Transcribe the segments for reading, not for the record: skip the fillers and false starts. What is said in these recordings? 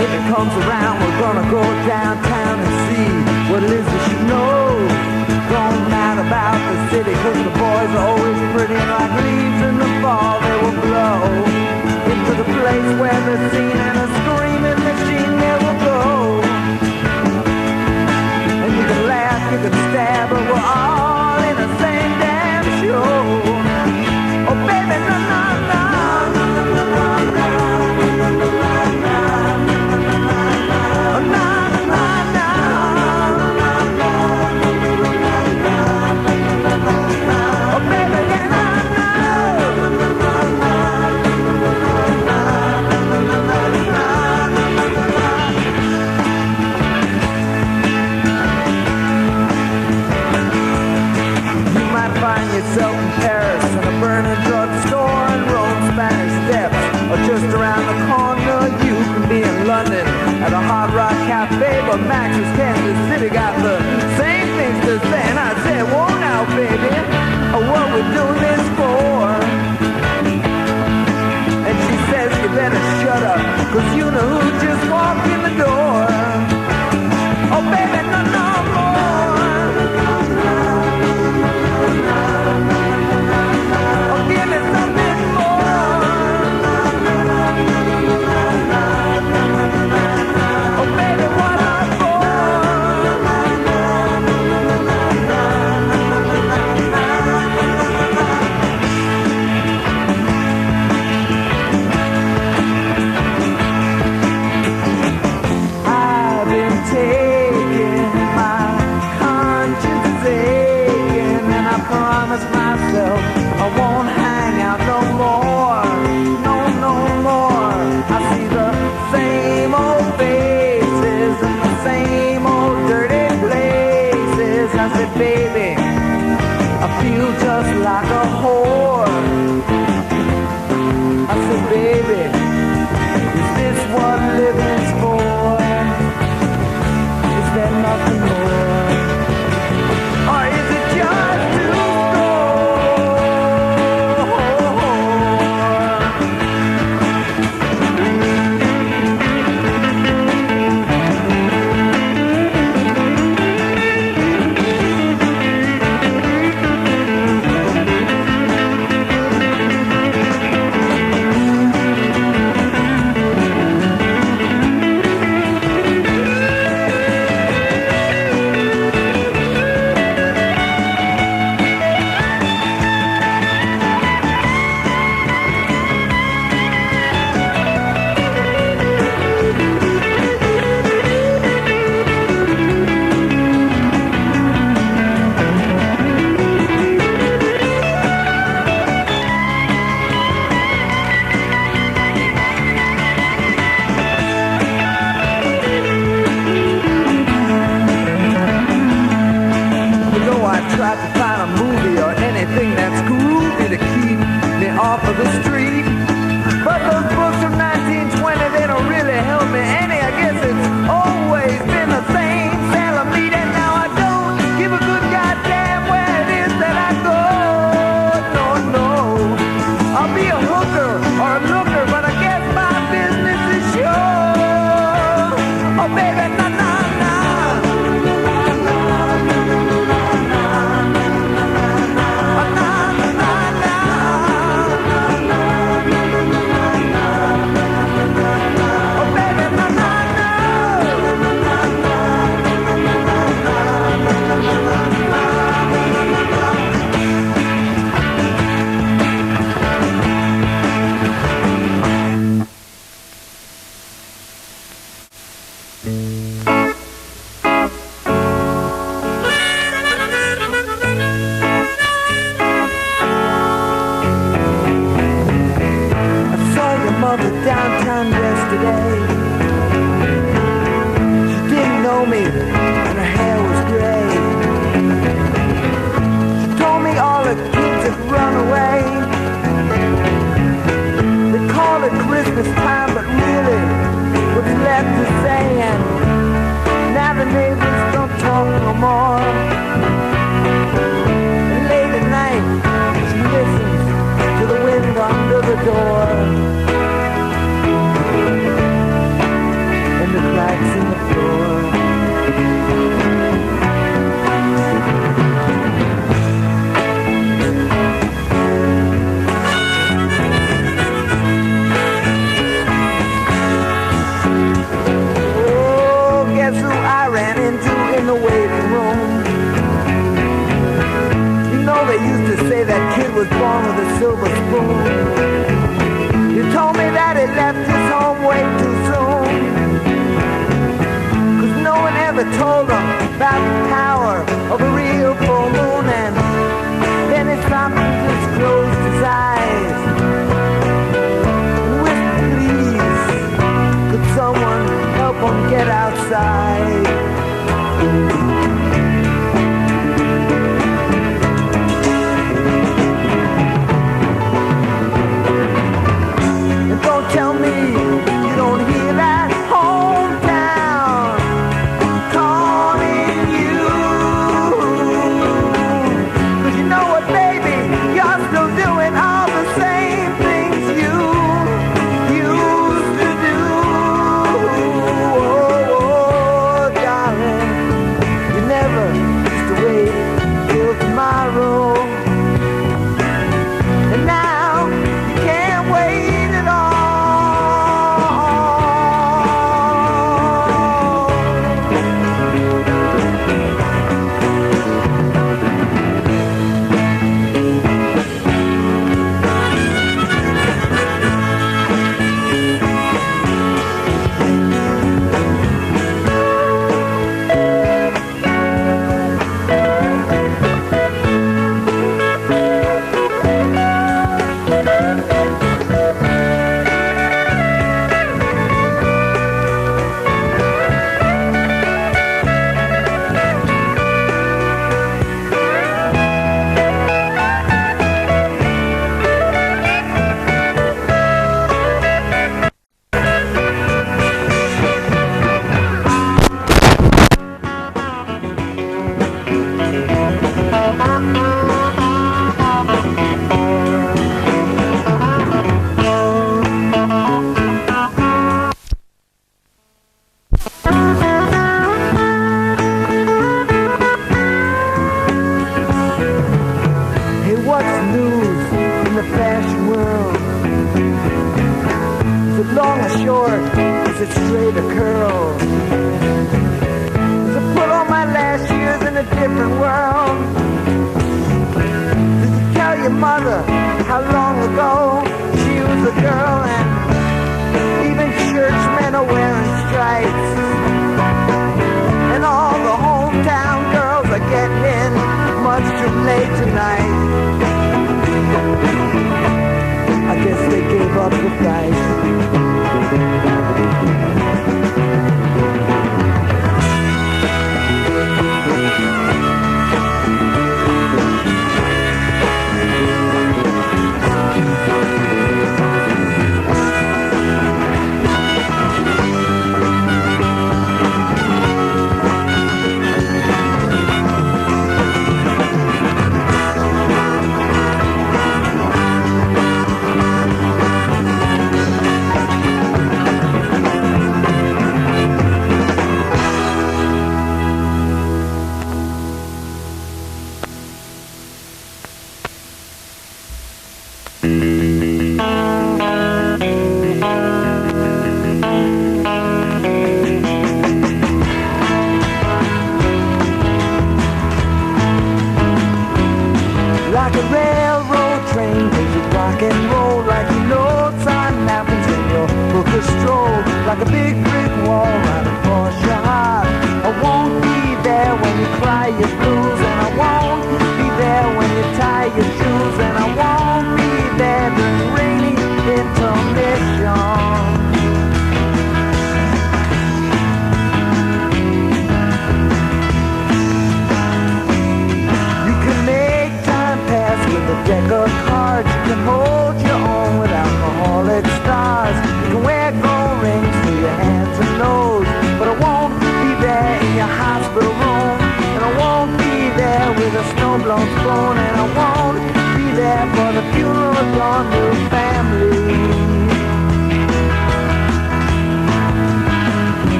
baby comes around, we're gonna go downtown and see what it is that you know. Going mad about the city, cause the boys are always pretty, and like leaves in the fall, they will blow into the place where the scene and a screaming machine never go. And you can laugh, you can stab, but we're all in the same damn show. Oh baby, no, no, no. Yourself in Paris, in a burning drugstore and Rome Spanish Steps, or just around the corner you can be in London at a Hard Rock Cafe, but Bacchus, Kansas City got the same things to say. And I said, whoa now baby, what we doing this for? And she says, you better shut up, cause you know who just walked in the door. Oh baby, no, no more. Oh, give me something more. Oh, baby, what I'm for. I've been taking my conscience aching, and I promise myself I won't hang out no more, no, no more. I see the same old faces and the same old dirty places. I said, baby, I feel just like a whore. I said, baby, is this what living's for? Is there nothing more? Or is it just to was born with a silver spoon. You told me that he left his home way too soon, 'cause no one ever told him about the power of a real full moon. And then he stopped and just closed his eyes and whispered, please, could someone help him get outside? Tell me you don't hear that hometown calling you, 'cause you know what, baby, you're still doing all the same things you used to do. Oh, darling, you never used to wait till tomorrow, and now you can't wait at all.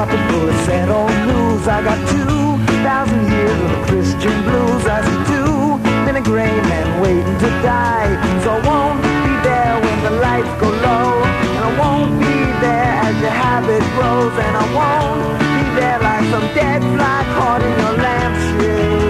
chopping full of sad old news. I got 2,000 years of the Christian blues. I see two men a gray man waiting to die. So I won't be there when the lights go low, and I won't be there as your habit grows, and I won't be there like some dead fly caught in your lampshade.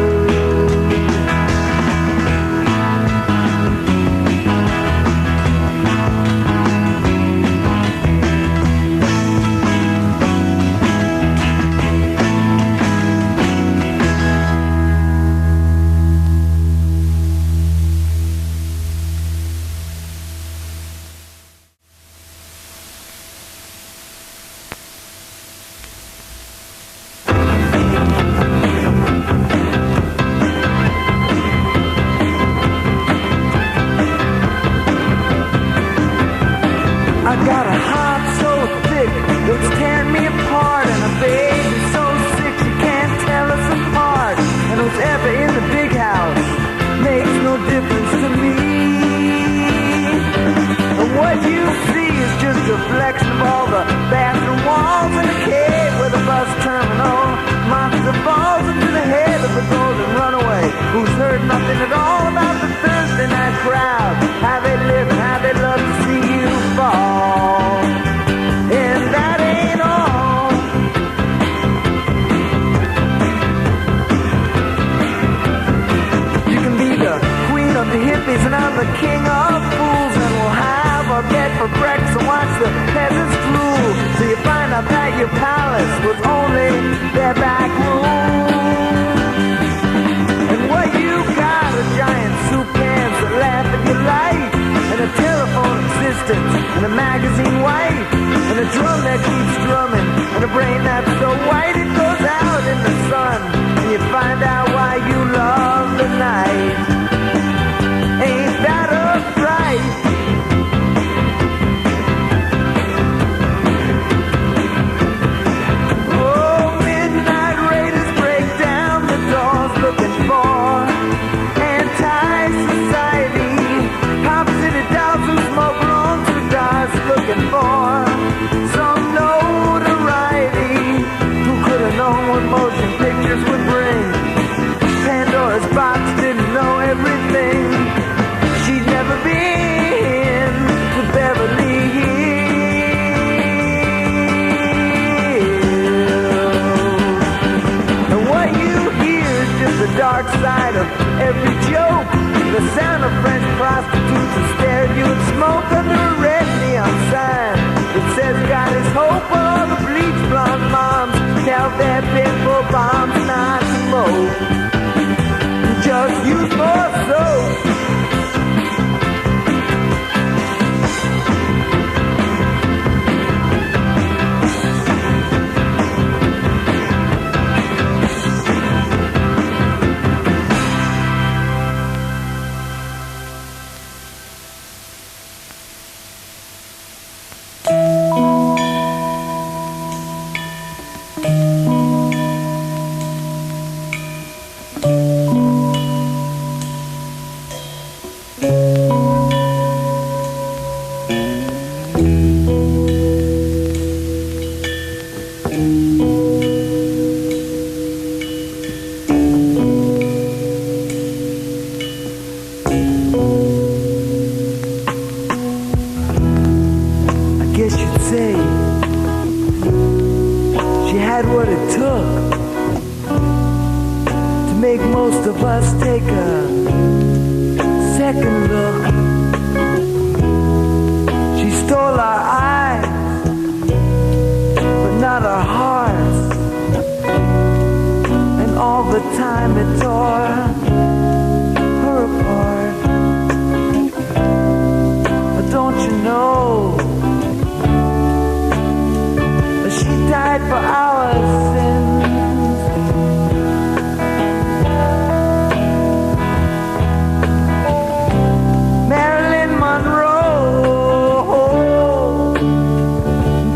Marilyn Monroe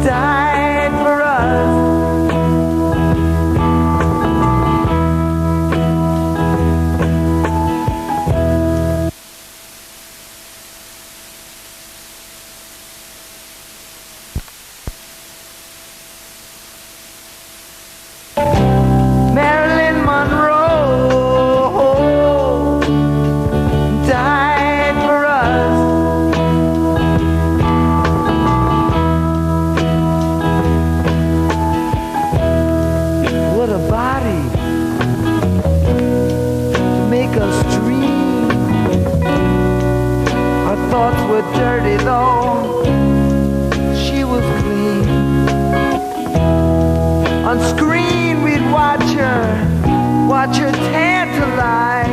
died for us. On screen we'd watch her tantalize,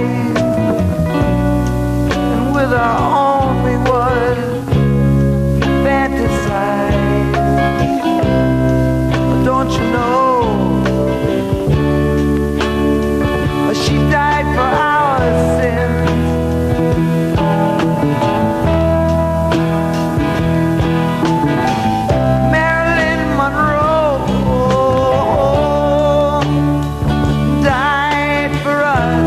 and with our own we would fantasize. Don't you know, she died for our sins. Marilyn Monroe died for us.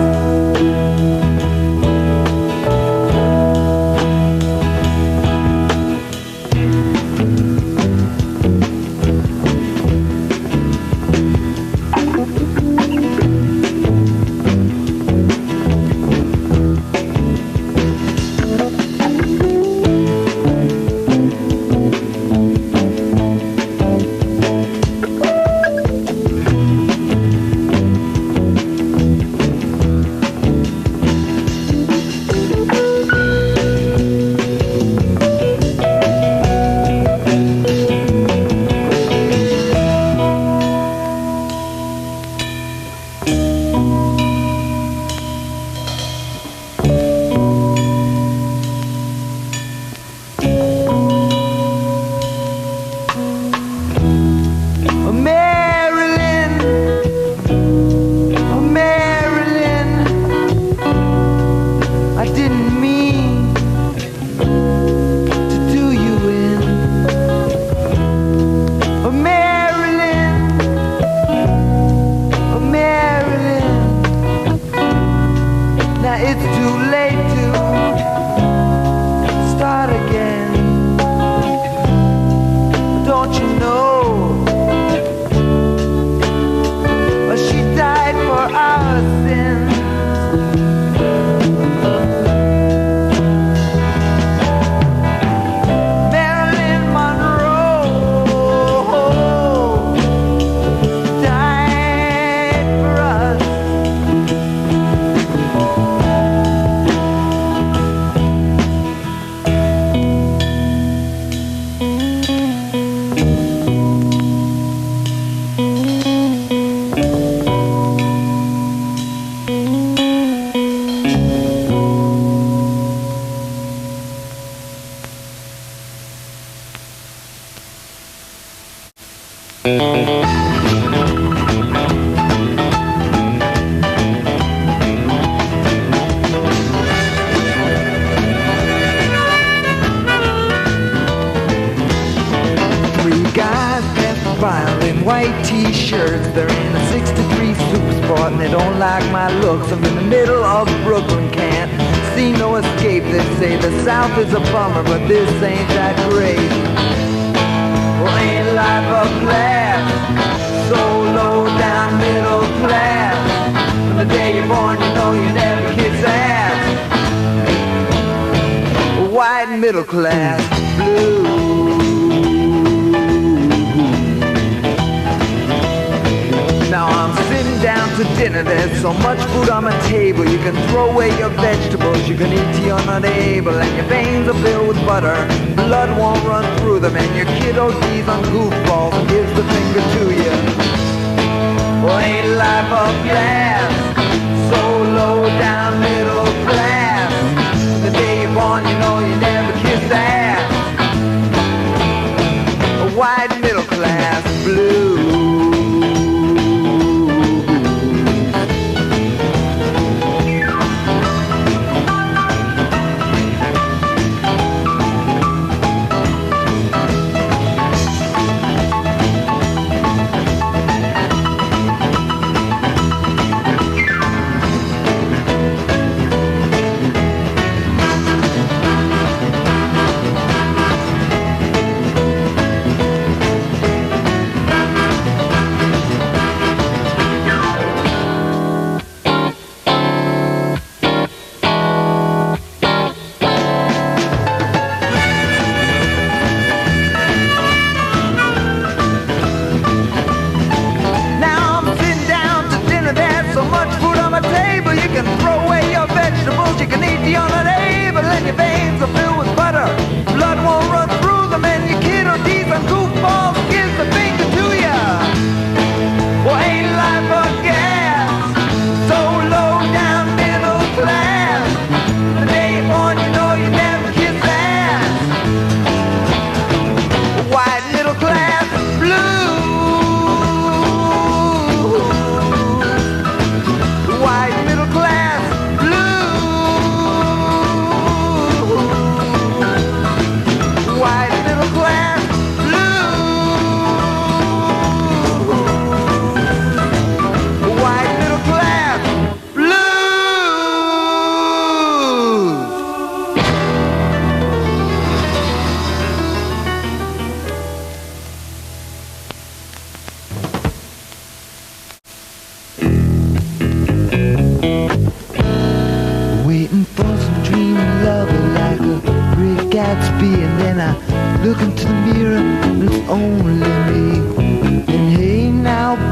Is a bummer, but this ain't that great. Well, ain't life a blast? So low down, middle class. From the day you're born, you know you never kiss ass. White middle class blue. Now I'm sitting down to dinner, there's so much food on my table. You can throw away your vegetables, you can eat till you're not able. And your veins are filled with butter, blood won't run through them. And your kid ODs on goofballs and gives the finger to you. Well, ain't life a blast? So low down, middle class. The day you're born, you know you never kiss ass. A white middle class blue.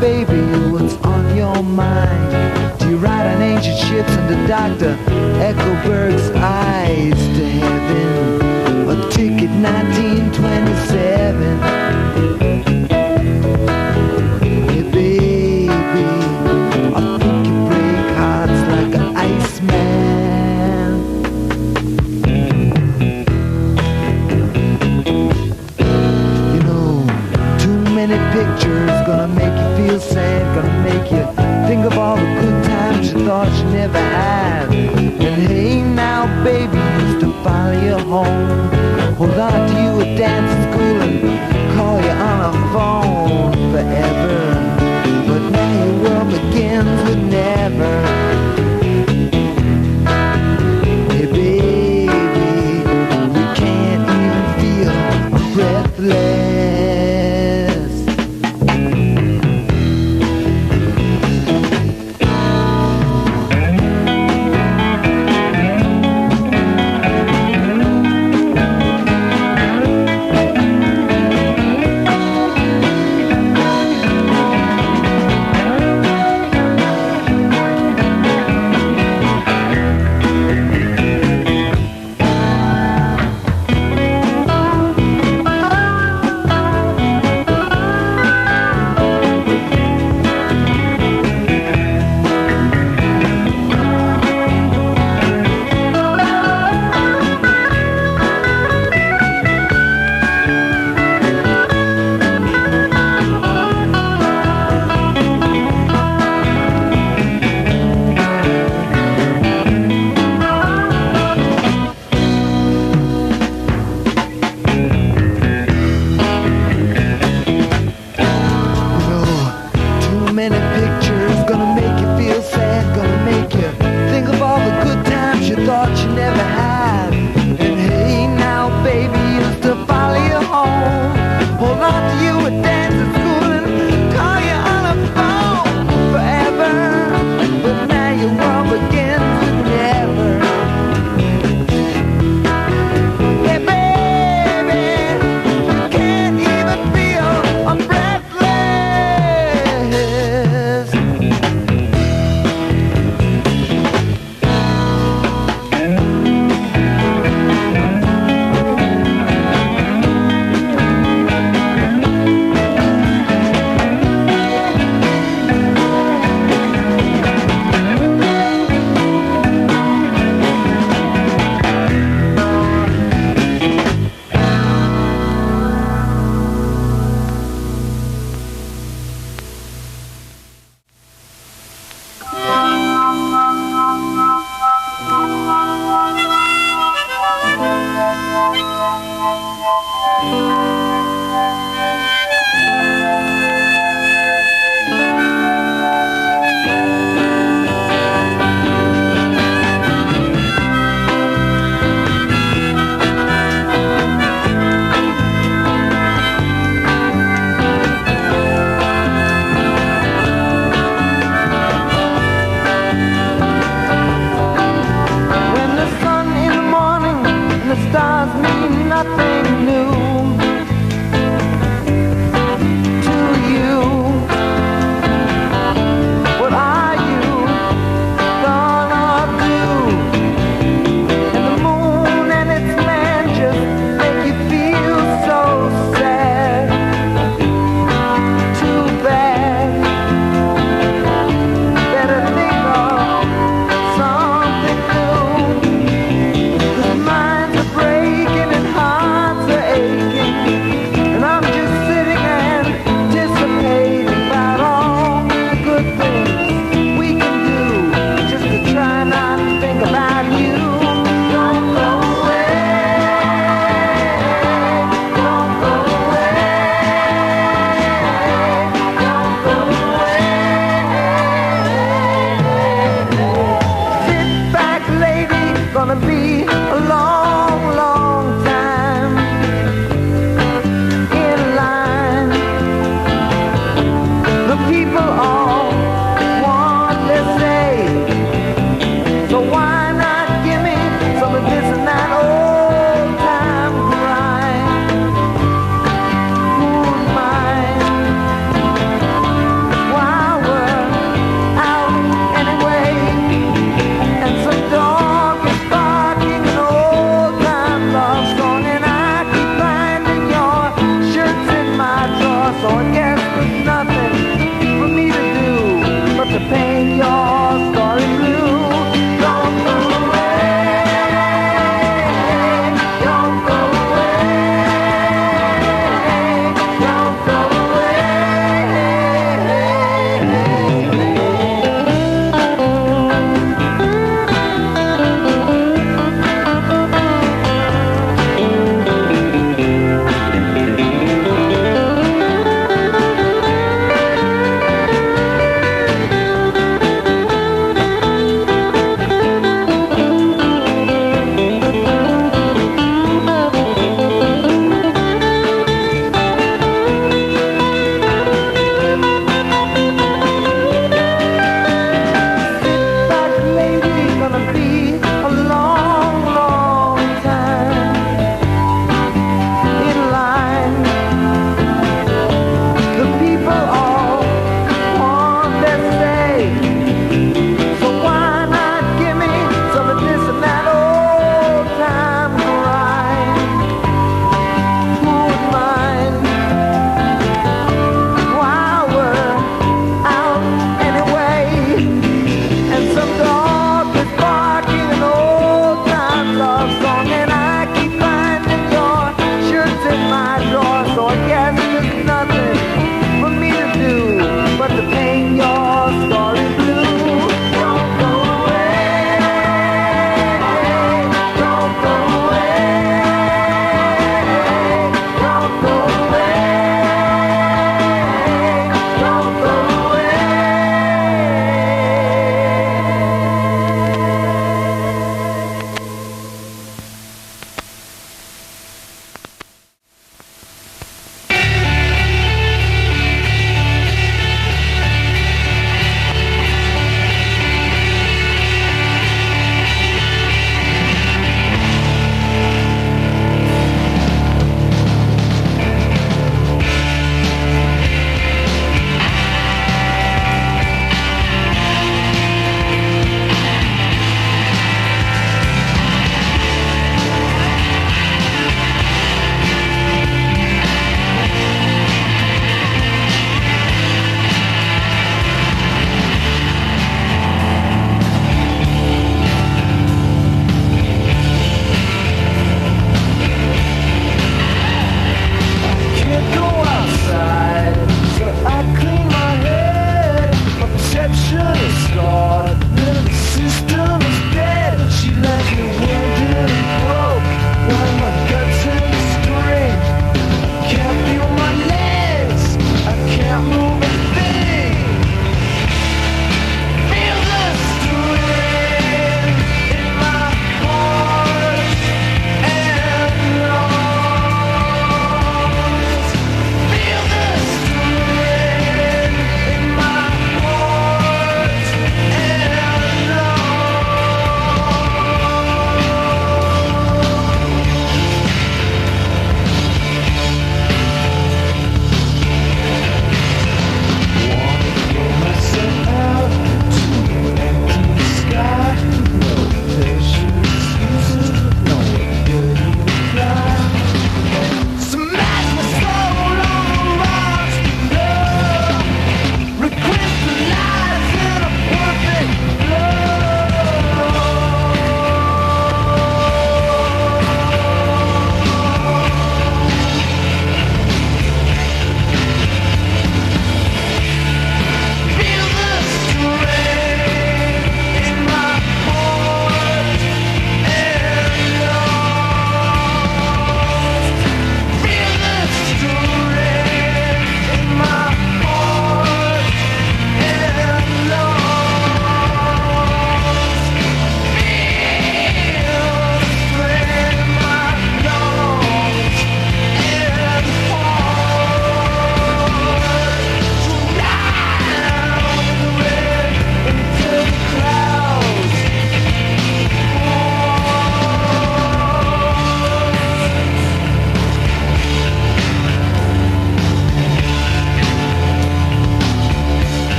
baby, what's on your mind? Do you ride on ancient ships into Dr. Eckelberg's eyes to heaven? A ticket 1927. Hey baby, I think you break hearts like an iceman. You know, too many pictures gonna make you feel sad, gonna make you think of all the good times you thought you never had. And hey now baby, used to follow you home, hold on to you at dance school and call you on a phone forever. But now your world begins with never. Hey baby, you can't even feel I'm breathless.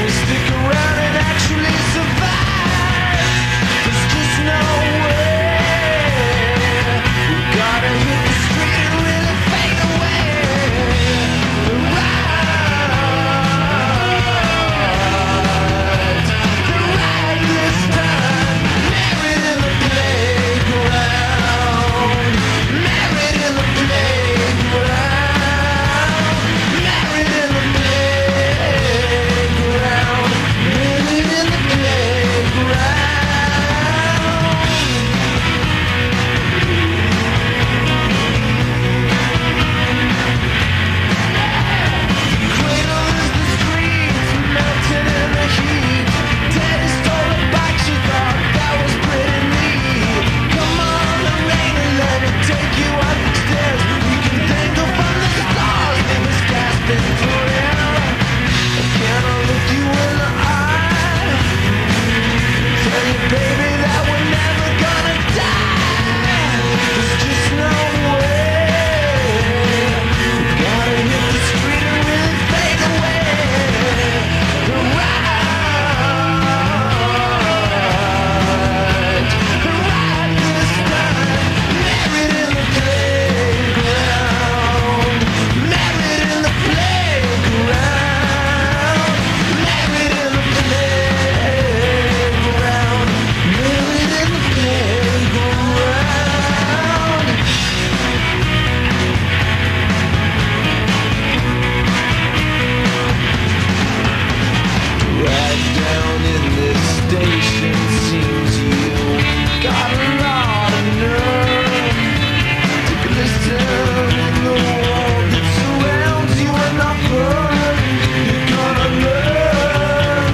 to stick around and actually survive. There's just no way. We gotta hit the street and really fade away. The ride this time. Married in the playground. Married in the playground. Married in the playground. Married in the playground. Cradle is the streets, melting in the heat. Daddy stole a Bacchus, thought that was pretty neat. Come on, the rain and let it take you upstairs. You can dangle from the stars, niggas gasping for air. Can I look you in the eye? Tell you, baby, that we're never gonna die. There's just no way. We gotta hit the street and really fade away. The ride this time. Married in the playground. Married in the playground. Married in the playground. Married in the playground. Right down in this station, seems you got a lot of nerve to glisten in the wall that surrounds you and the hurt you're gonna learn.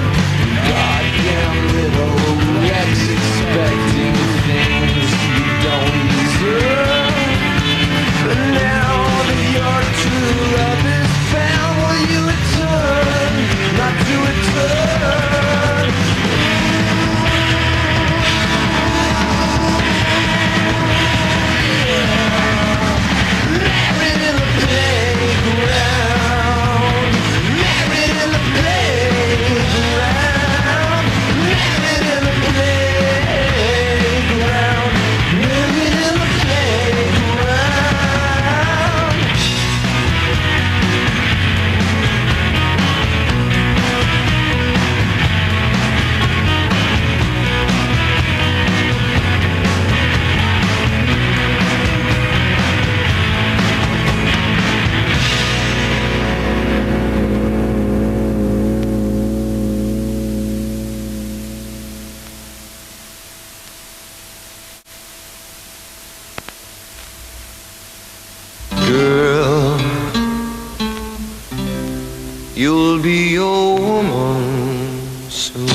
Goddamn little wrecks expecting things you don't deserve. But now that your true love is found, will you return? Not to return. Married in the playground. Married in the playground. Married in the playground. Married in the playground. Girl, you'll be a woman soon.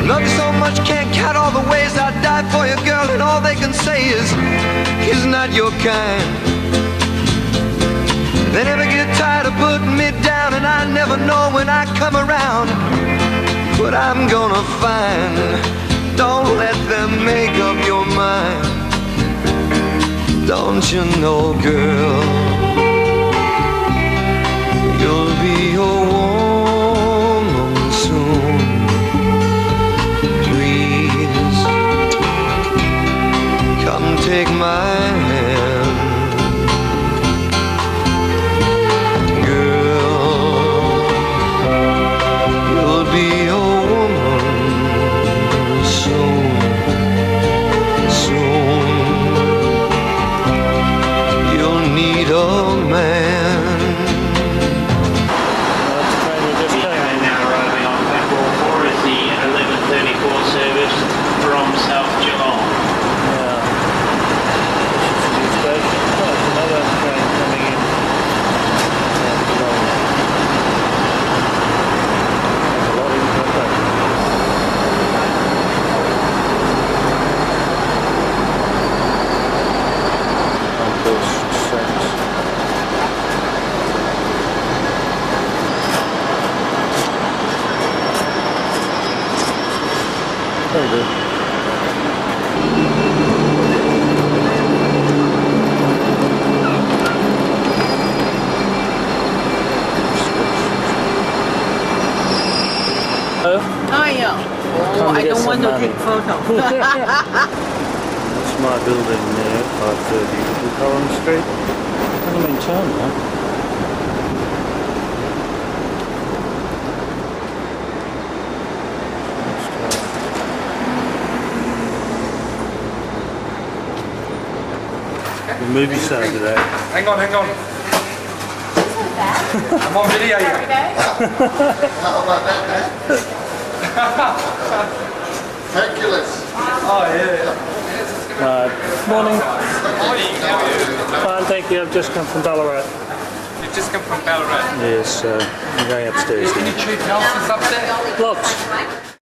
Love you so much, can't count all the ways I'd die for you, girl, and all they can say is, he's not your kind. They never get tired of putting me down, and I never know when I come around what I'm gonna find. Don't let them make up your mind. Don't you know, girl, you'll be a woman soon. Please, come take my hand. Girl, you'll be a woman soon. Soon you'll need a Time to I get don't some want to money. take photos. It's my building there, 530 Collins Street. Hasn't been turned though. The movie star today. Hang on. I'm on video here. Hercules. Oh yeah. Morning. Morning, how are you? Fine, thank you. I've just come from Ballarat. You've just come from Ballarat. Yes, I'm going upstairs. Any cheap houses up there? Lots.